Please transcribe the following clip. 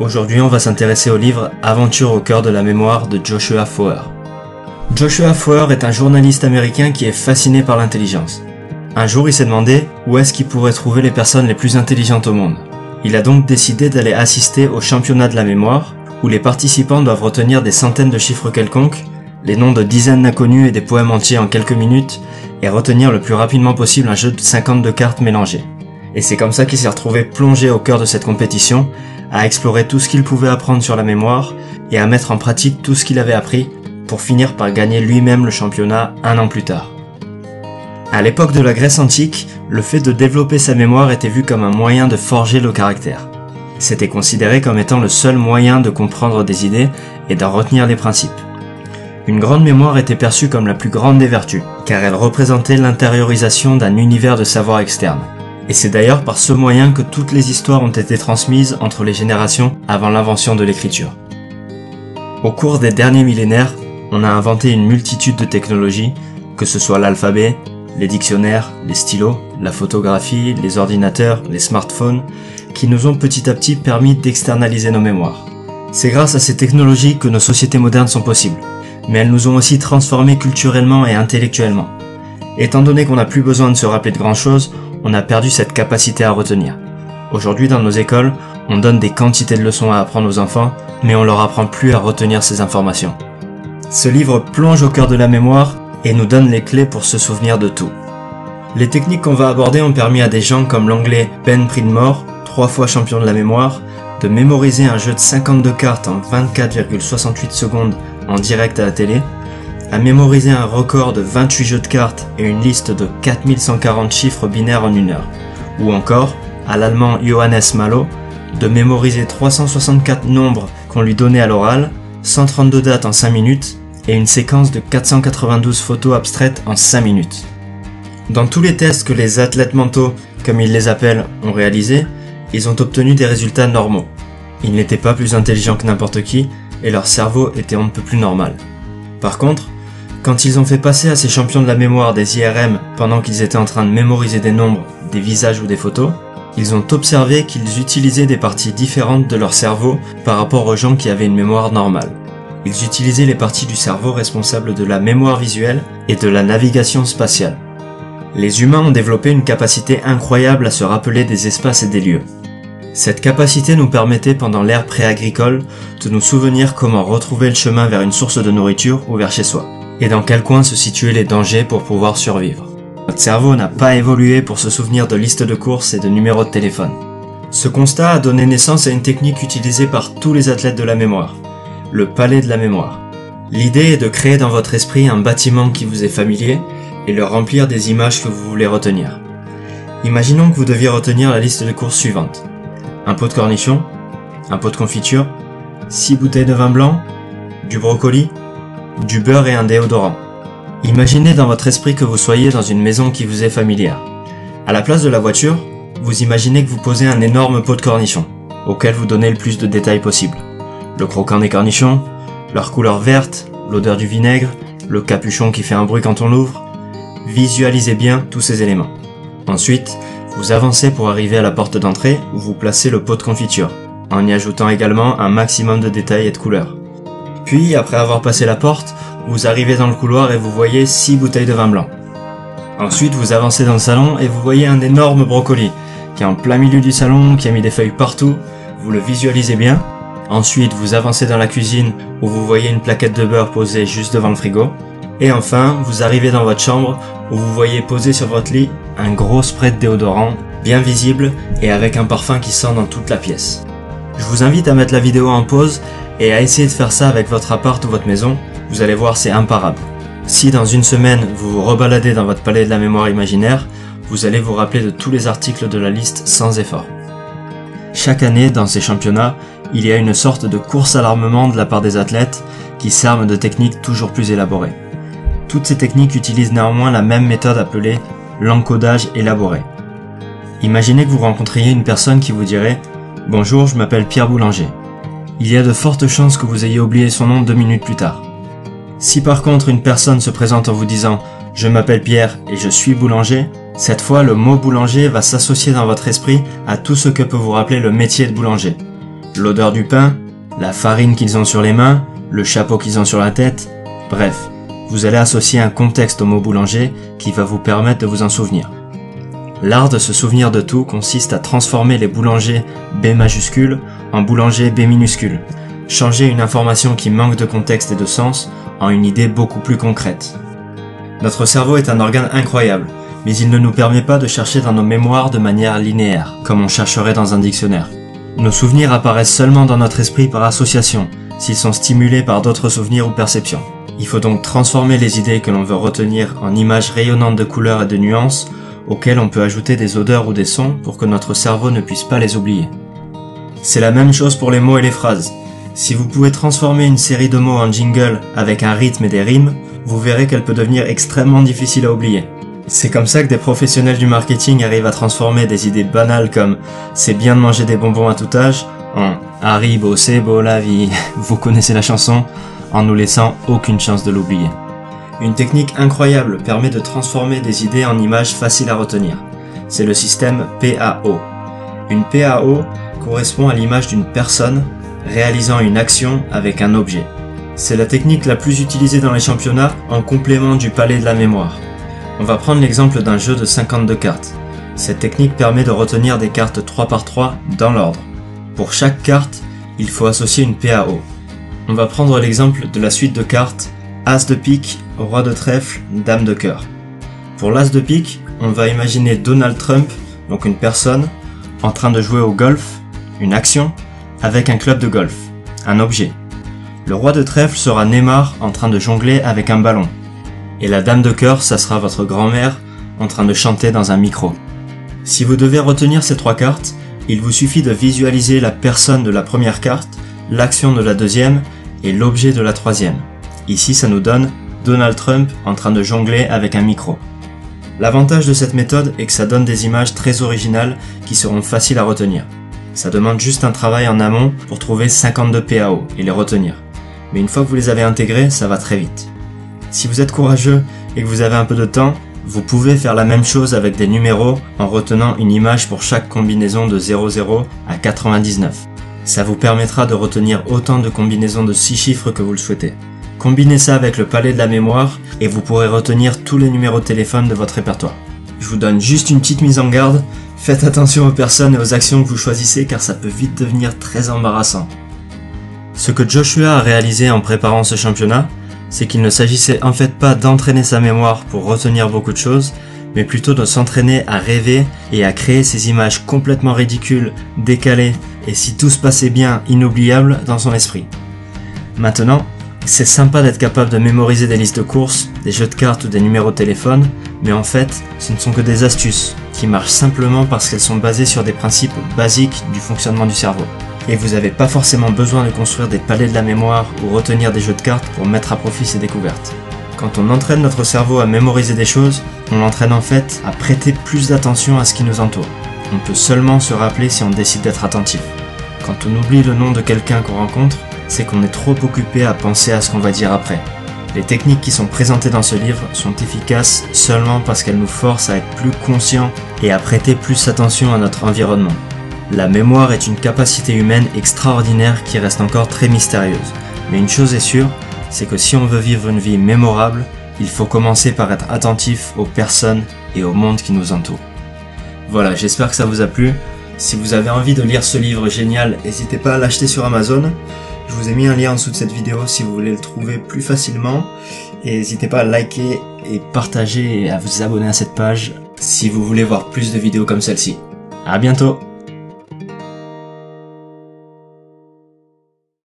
Aujourd'hui, on va s'intéresser au livre Aventure au cœur de la mémoire de Joshua Foer. Joshua Foer est un journaliste américain qui est fasciné par l'intelligence. Un jour, il s'est demandé où est-ce qu'il pourrait trouver les personnes les plus intelligentes au monde. Il a donc décidé d'aller assister au championnat de la mémoire, où les participants doivent retenir des centaines de chiffres quelconques, les noms de dizaines d'inconnus et des poèmes entiers en quelques minutes, et retenir le plus rapidement possible un jeu de 52 cartes mélangées. Et c'est comme ça qu'il s'est retrouvé plongé au cœur de cette compétition, à explorer tout ce qu'il pouvait apprendre sur la mémoire, et à mettre en pratique tout ce qu'il avait appris, pour finir par gagner lui-même le championnat un an plus tard. À l'époque de la Grèce antique, le fait de développer sa mémoire était vu comme un moyen de forger le caractère. C'était considéré comme étant le seul moyen de comprendre des idées et d'en retenir les principes. Une grande mémoire était perçue comme la plus grande des vertus, car elle représentait l'intériorisation d'un univers de savoir externe. Et c'est d'ailleurs par ce moyen que toutes les histoires ont été transmises entre les générations avant l'invention de l'écriture. Au cours des derniers millénaires, on a inventé une multitude de technologies, que ce soit l'alphabet, les dictionnaires, les stylos, la photographie, les ordinateurs, les smartphones, qui nous ont petit à petit permis d'externaliser nos mémoires. C'est grâce à ces technologies que nos sociétés modernes sont possibles, mais elles nous ont aussi transformés culturellement et intellectuellement. Étant donné qu'on n'a plus besoin de se rappeler de grand-chose, on a perdu cette capacité à retenir. Aujourd'hui, dans nos écoles, on donne des quantités de leçons à apprendre aux enfants, mais on leur apprend plus à retenir ces informations. Ce livre plonge au cœur de la mémoire et nous donne les clés pour se souvenir de tout. Les techniques qu'on va aborder ont permis à des gens comme l'anglais Ben Pridmore, 3 fois champion de la mémoire, de mémoriser un jeu de 52 cartes en 24,68 secondes en direct à la télé, à mémoriser un record de 28 jeux de cartes et une liste de 4140 chiffres binaires en 1 heure, ou encore, à l'allemand Johannes Malo, de mémoriser 364 nombres qu'on lui donnait à l'oral, 132 dates en 5 minutes, et une séquence de 492 photos abstraites en 5 minutes. Dans tous les tests que les athlètes mentaux, comme ils les appellent, ont réalisés, ils ont obtenu des résultats normaux. Ils n'étaient pas plus intelligents que n'importe qui, et leur cerveau était on ne peut plus normal. Par contre, quand ils ont fait passer à ces champions de la mémoire des IRM pendant qu'ils étaient en train de mémoriser des nombres, des visages ou des photos, ils ont observé qu'ils utilisaient des parties différentes de leur cerveau par rapport aux gens qui avaient une mémoire normale. Ils utilisaient les parties du cerveau responsables de la mémoire visuelle et de la navigation spatiale. Les humains ont développé une capacité incroyable à se rappeler des espaces et des lieux. Cette capacité nous permettait pendant l'ère pré-agricole de nous souvenir comment retrouver le chemin vers une source de nourriture ou vers chez soi, et dans quel coin se situaient les dangers pour pouvoir survivre. Notre cerveau n'a pas évolué pour se souvenir de listes de courses et de numéros de téléphone. Ce constat a donné naissance à une technique utilisée par tous les athlètes de la mémoire, le palais de la mémoire. L'idée est de créer dans votre esprit un bâtiment qui vous est familier et le remplir des images que vous voulez retenir. Imaginons que vous deviez retenir la liste de courses suivante. Un pot de cornichons, un pot de confiture, 6 bouteilles de vin blanc, du brocoli, du beurre et un déodorant. Imaginez dans votre esprit que vous soyez dans une maison qui vous est familière. À la place de la voiture, vous imaginez que vous posez un énorme pot de cornichons, auquel vous donnez le plus de détails possible. Le croquant des cornichons, leur couleur verte, l'odeur du vinaigre, le capuchon qui fait un bruit quand on l'ouvre. Visualisez bien tous ces éléments. Ensuite, vous avancez pour arriver à la porte d'entrée où vous placez le pot de confiture, en y ajoutant également un maximum de détails et de couleurs. Puis, après avoir passé la porte, vous arrivez dans le couloir et vous voyez 6 bouteilles de vin blanc. Ensuite, vous avancez dans le salon et vous voyez un énorme brocoli, qui est en plein milieu du salon, qui a mis des feuilles partout, vous le visualisez bien. Ensuite, vous avancez dans la cuisine où vous voyez une plaquette de beurre posée juste devant le frigo. Et enfin, vous arrivez dans votre chambre où vous voyez posé sur votre lit un gros spray de déodorant, bien visible et avec un parfum qui sent dans toute la pièce. Je vous invite à mettre la vidéo en pause et à essayer de faire ça avec votre appart ou votre maison. Vous allez voir, c'est imparable. Si dans une semaine, vous vous rebaladez dans votre palais de la mémoire imaginaire, vous allez vous rappeler de tous les articles de la liste sans effort. Chaque année, dans ces championnats, il y a une sorte de course à l'armement de la part des athlètes qui s'arment de techniques toujours plus élaborées. Toutes ces techniques utilisent néanmoins la même méthode appelée l'encodage élaboré. Imaginez que vous rencontriez une personne qui vous dirait « Bonjour, je m'appelle Pierre Boulanger ». Il y a de fortes chances que vous ayez oublié son nom 2 minutes plus tard. Si par contre une personne se présente en vous disant « Je m'appelle Pierre et je suis boulanger », cette fois le mot boulanger va s'associer dans votre esprit à tout ce que peut vous rappeler le métier de boulanger. l'odeur du pain, la farine qu'ils ont sur les mains, le chapeau qu'ils ont sur la tête, bref, vous allez associer un contexte au mot boulanger qui va vous permettre de vous en souvenir. L'art de se souvenir de tout consiste à transformer les boulangers B majuscule en boulanger B minuscule, changer une information qui manque de contexte et de sens en une idée beaucoup plus concrète. Notre cerveau est un organe incroyable, mais il ne nous permet pas de chercher dans nos mémoires de manière linéaire, comme on chercherait dans un dictionnaire. Nos souvenirs apparaissent seulement dans notre esprit par association, s'ils sont stimulés par d'autres souvenirs ou perceptions. Il faut donc transformer les idées que l'on veut retenir en images rayonnantes de couleurs et de nuances, auxquelles on peut ajouter des odeurs ou des sons pour que notre cerveau ne puisse pas les oublier. C'est la même chose pour les mots et les phrases. Si vous pouvez transformer une série de mots en jingle avec un rythme et des rimes, vous verrez qu'elle peut devenir extrêmement difficile à oublier. C'est comme ça que des professionnels du marketing arrivent à transformer des idées banales comme « c'est bien de manger des bonbons à tout âge » en « Haribo, c'est beau la vie », vous connaissez la chanson, en nous laissant aucune chance de l'oublier. Une technique incroyable permet de transformer des idées en images faciles à retenir. C'est le système PAO. Une PAO correspond à l'image d'une personne réalisant une action avec un objet. C'est la technique la plus utilisée dans les championnats en complément du palais de la mémoire. On va prendre l'exemple d'un jeu de 52 cartes. Cette technique permet de retenir des cartes 3x3 dans l'ordre. Pour chaque carte, il faut associer une PAO. On va prendre l'exemple de la suite de cartes As de pique, Roi de trèfle, Dame de cœur. Pour l'As de pique, on va imaginer Donald Trump, donc une personne, en train de jouer au golf, une action, avec un club de golf, un objet. Le Roi de trèfle sera Neymar en train de jongler avec un ballon. Et la Dame de cœur, ça sera votre grand-mère en train de chanter dans un micro. Si vous devez retenir ces trois cartes, il vous suffit de visualiser la personne de la première carte, l'action de la deuxième et l'objet de la troisième. Ici, ça nous donne Donald Trump en train de jongler avec un micro. L'avantage de cette méthode est que ça donne des images très originales qui seront faciles à retenir. Ça demande juste un travail en amont pour trouver 52 PAO et les retenir. Mais une fois que vous les avez intégrés, ça va très vite. Si vous êtes courageux et que vous avez un peu de temps, vous pouvez faire la même chose avec des numéros en retenant une image pour chaque combinaison de 00 à 99. Ça vous permettra de retenir autant de combinaisons de 6 chiffres que vous le souhaitez. Combinez ça avec le palais de la mémoire et vous pourrez retenir tous les numéros de téléphone de votre répertoire. Je vous donne juste une petite mise en garde, faites attention aux personnes et aux actions que vous choisissez car ça peut vite devenir très embarrassant. Ce que Joshua a réalisé en préparant ce championnat, c'est qu'il ne s'agissait en fait pas d'entraîner sa mémoire pour retenir beaucoup de choses, mais plutôt de s'entraîner à rêver et à créer ces images complètement ridicules, décalées et si tout se passait bien, inoubliables dans son esprit. Maintenant, c'est sympa d'être capable de mémoriser des listes de courses, des jeux de cartes ou des numéros de téléphone, mais en fait, ce ne sont que des astuces qui marchent simplement parce qu'elles sont basées sur des principes basiques du fonctionnement du cerveau. Et vous n'avez pas forcément besoin de construire des palais de la mémoire ou retenir des jeux de cartes pour mettre à profit ces découvertes. Quand on entraîne notre cerveau à mémoriser des choses, on l'entraîne en fait à prêter plus d'attention à ce qui nous entoure. On peut seulement se rappeler si on décide d'être attentif. Quand on oublie le nom de quelqu'un qu'on rencontre, c'est qu'on est trop occupé à penser à ce qu'on va dire après. Les techniques qui sont présentées dans ce livre sont efficaces seulement parce qu'elles nous forcent à être plus conscients et à prêter plus attention à notre environnement. La mémoire est une capacité humaine extraordinaire qui reste encore très mystérieuse. Mais une chose est sûre, c'est que si on veut vivre une vie mémorable, il faut commencer par être attentif aux personnes et au monde qui nous entoure. Voilà, j'espère que ça vous a plu. Si vous avez envie de lire ce livre génial, n'hésitez pas à l'acheter sur Amazon. Je vous ai mis un lien en dessous de cette vidéo si vous voulez le trouver plus facilement. Et n'hésitez pas à liker et partager et à vous abonner à cette page si vous voulez voir plus de vidéos comme celle-ci. À bientôt!